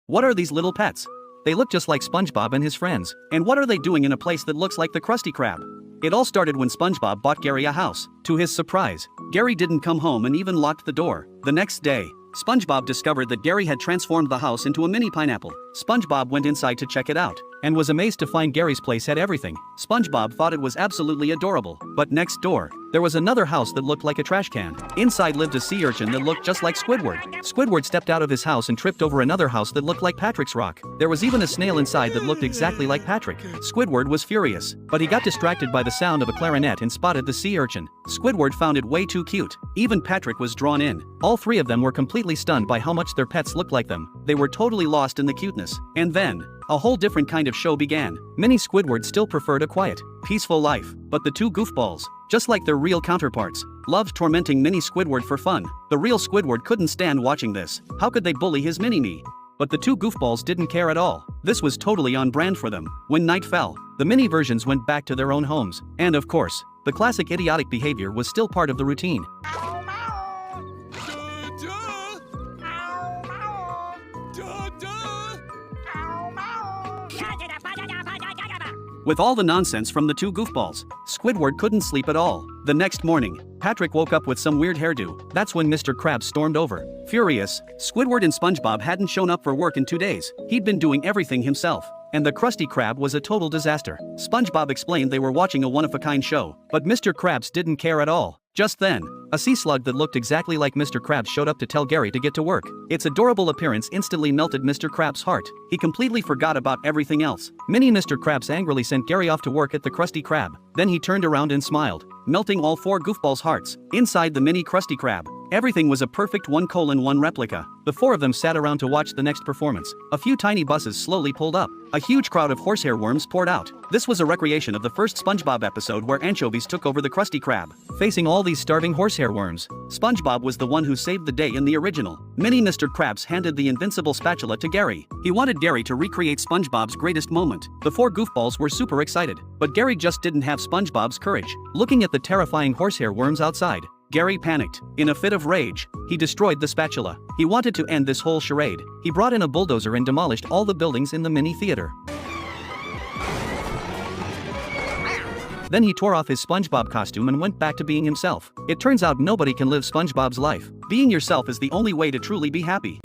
What are these little pets? They look just like SpongeBob and his friends. And what are they doing in a place that looks like the Krusty Krab? It all started when SpongeBob bought Gary a house. To his surprise, Gary didn't come home and even locked the door. The next day, SpongeBob discovered that Gary had transformed the house into a mini pineapple. SpongeBob went inside to check it out, and was amazed to find Gary's place had everything. SpongeBob thought it was absolutely adorable. But next door, there was another house that looked like a trash can. Inside lived a sea urchin that looked just like Squidward. Squidward stepped out of his house and tripped over another house that looked like Patrick's rock. There was even a snail inside that looked exactly like Patrick. Squidward was furious, but he got distracted by the sound of a clarinet and spotted the sea urchin. Squidward found it way too cute. Even Patrick was drawn in. All three of them were completely stunned by how much their pets looked like them. They were totally lost in the cuteness. And then, a whole different kind of show began. Mini Squidward still preferred a quiet, peaceful life, but the two goofballs, just like their real counterparts, loved tormenting Mini Squidward for fun. The real Squidward couldn't stand watching this. How could they bully his mini-me? But the two goofballs didn't care at all. This was totally on brand for them. When night fell, the mini versions went back to their own homes. And of course, the classic idiotic behavior was still part of the routine. With all the nonsense from the two goofballs, Squidward couldn't sleep at all. The next morning, Patrick woke up with some weird hairdo. That's when Mr. Krabs stormed over. Furious, Squidward and SpongeBob hadn't shown up for work in 2 days. He'd been doing everything himself. And the Krusty Krab was a total disaster. SpongeBob explained they were watching a one-of-a-kind show, but Mr. Krabs didn't care at all. Just then, a sea slug that looked exactly like Mr. Krabs showed up to tell Gary to get to work. Its adorable appearance instantly melted Mr. Krabs' heart. He completely forgot about everything else. Mini Mr. Krabs angrily sent Gary off to work at the Krusty Krab. Then he turned around and smiled, melting all four goofballs' hearts. Inside the mini Krusty Krab, everything was a perfect 1:1 replica. The four of them sat around to watch the next performance. A few tiny buses slowly pulled up. A huge crowd of horsehair worms poured out. This was a recreation of the first SpongeBob episode where anchovies took over the Krusty Krab. Facing all these starving horsehair worms, SpongeBob was the one who saved the day in the original. Mini Mr. Krabs handed the invincible spatula to Gary. He wanted Gary to recreate SpongeBob's greatest moment. The four goofballs were super excited, but Gary just didn't have SpongeBob's courage. Looking at the terrifying horsehair worms outside, Gary panicked. In a fit of rage, he destroyed the spatula. He wanted to end this whole charade. He brought in a bulldozer and demolished all the buildings in the mini theater. Then he tore off his SpongeBob costume and went back to being himself. It turns out nobody can live SpongeBob's life. Being yourself is the only way to truly be happy.